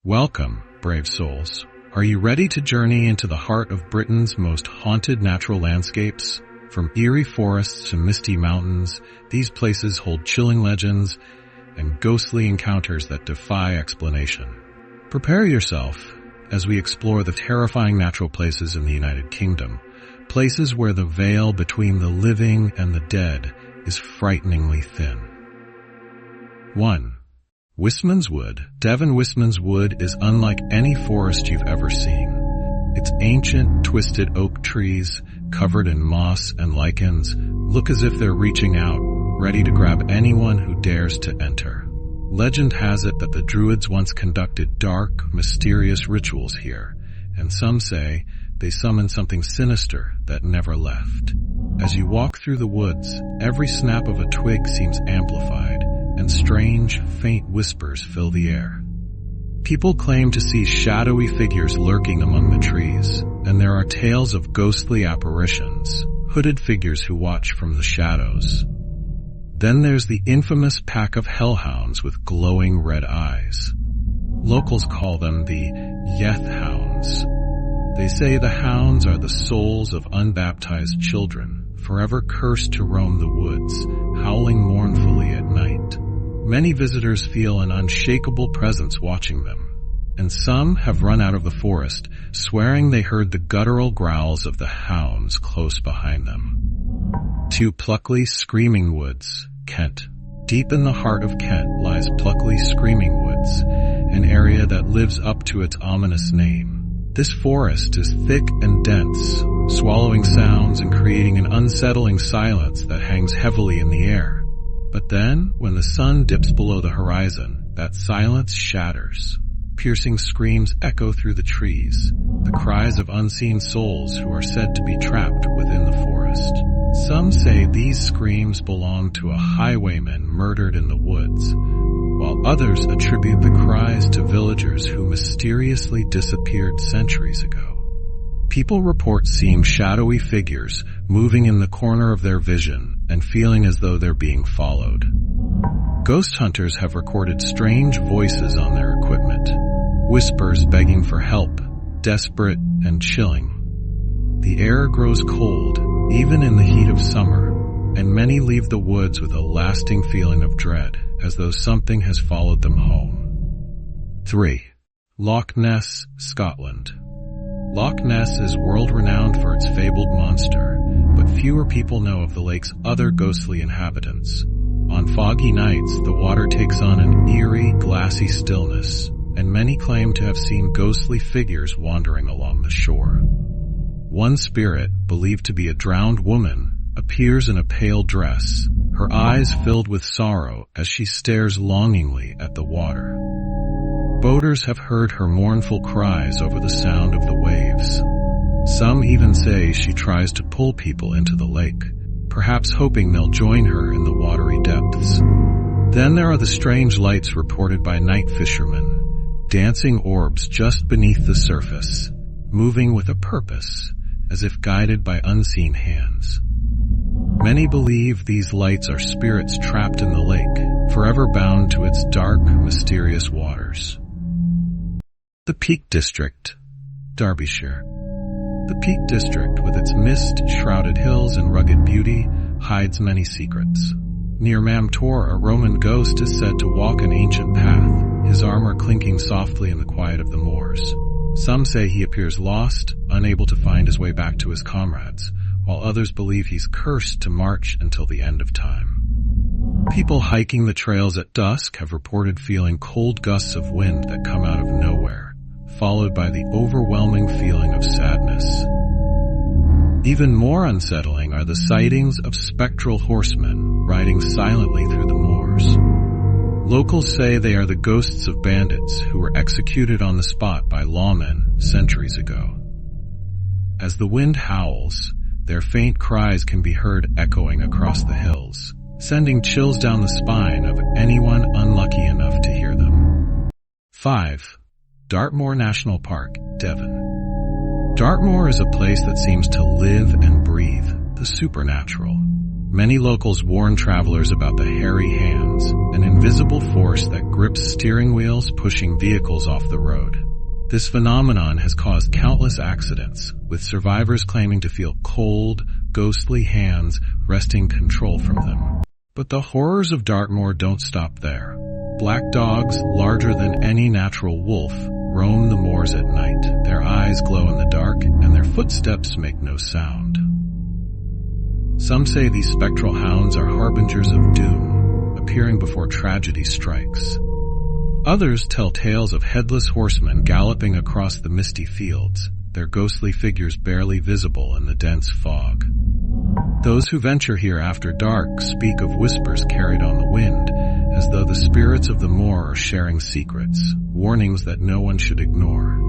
Welcome, brave souls. Are you ready to journey into the heart of Britain's most haunted natural landscapes? From eerie forests to misty mountains, these places hold chilling legends and ghostly encounters that defy explanation. Prepare yourself as we explore the terrifying natural places in the United Kingdom, places where the veil between the living and the dead is frighteningly thin. 1. Wistman's Wood. Devon Wistman's Wood is unlike any forest you've ever seen. Its ancient, twisted oak trees, covered in moss and lichens, look as if they're reaching out, ready to grab anyone who dares to enter. Legend has it that the Druids once conducted dark, mysterious rituals here, and some say they summoned something sinister that never left. As you walk through the woods, every snap of a twig seems amplified, and strange, faint whispers fill the air. People claim to see shadowy figures lurking among the trees, and there are tales of ghostly apparitions, hooded figures who watch from the shadows. Then there's the infamous pack of hellhounds with glowing red eyes. Locals call them the Yeth Hounds. They say the hounds are the souls of unbaptized children, forever cursed to roam the woods, howling mournfully at night. Many visitors feel an unshakable presence watching them, and some have run out of the forest, swearing they heard the guttural growls of the hounds close behind them. 2. Pluckley Screaming Woods, Kent. Deep in the heart of Kent lies Pluckley Screaming Woods, an area that lives up to its ominous name. This forest is thick and dense, swallowing sounds and creating an unsettling silence that hangs heavily in the air. But then, when the sun dips below the horizon, that silence shatters. Piercing screams echo through the trees, the cries of unseen souls who are said to be trapped within the forest. Some say these screams belong to a highwayman murdered in the woods, while others attribute the cries to villagers who mysteriously disappeared centuries ago. People report seeing shadowy figures moving in the corner of their vision and feeling as though they're being followed. Ghost hunters have recorded strange voices on their equipment, whispers begging for help, desperate and chilling. The air grows cold, even in the heat of summer, and many leave the woods with a lasting feeling of dread, as though something has followed them home. 3. Loch Ness, Scotland. Loch Ness is world-renowned for its fabled monster, but fewer people know of the lake's other ghostly inhabitants. On foggy nights, the water takes on an eerie, glassy stillness, and many claim to have seen ghostly figures wandering along the shore. One spirit, believed to be a drowned woman, appears in a pale dress, her eyes filled with sorrow as she stares longingly at the water. Boaters have heard her mournful cries over the sound of the waves. Some even say she tries to pull people into the lake, perhaps hoping they'll join her in the watery depths. Then there are the strange lights reported by night fishermen, dancing orbs just beneath the surface, moving with a purpose, as if guided by unseen hands. Many believe these lights are spirits trapped in the lake, forever bound to its dark, mysterious waters. The Peak District, Derbyshire. The Peak District, with its mist-shrouded hills and rugged beauty, hides many secrets. Near Mam Tor, a Roman ghost is said to walk an ancient path, his armor clinking softly in the quiet of the moors. Some say he appears lost, unable to find his way back to his comrades, while others believe he's cursed to march until the end of time. People hiking the trails at dusk have reported feeling cold gusts of wind that come out of nowhere, followed by the overwhelming feeling of sadness. Even more unsettling are the sightings of spectral horsemen riding silently through the moors. Locals say they are the ghosts of bandits who were executed on the spot by lawmen centuries ago. As the wind howls, their faint cries can be heard echoing across the hills, sending chills down the spine of anyone unlucky enough to hear them. 5. Dartmoor National Park, Devon. Dartmoor is a place that seems to live and breathe the supernatural. Many locals warn travelers about the hairy hands, an invisible force that grips steering wheels, pushing vehicles off the road. This phenomenon has caused countless accidents, with survivors claiming to feel cold, ghostly hands wresting control from them. But the horrors of Dartmoor don't stop there. Black dogs, larger than any natural wolf, roam the moors at night. Their eyes glow in the dark, and their footsteps make no sound. Some say these spectral hounds are harbingers of doom, appearing before tragedy strikes. Others tell tales of headless horsemen galloping across the misty fields, their ghostly figures barely visible in the dense fog. Those who venture here after dark speak of whispers carried on the wind, as though the spirits of the moor are sharing secrets, warnings that no one should ignore.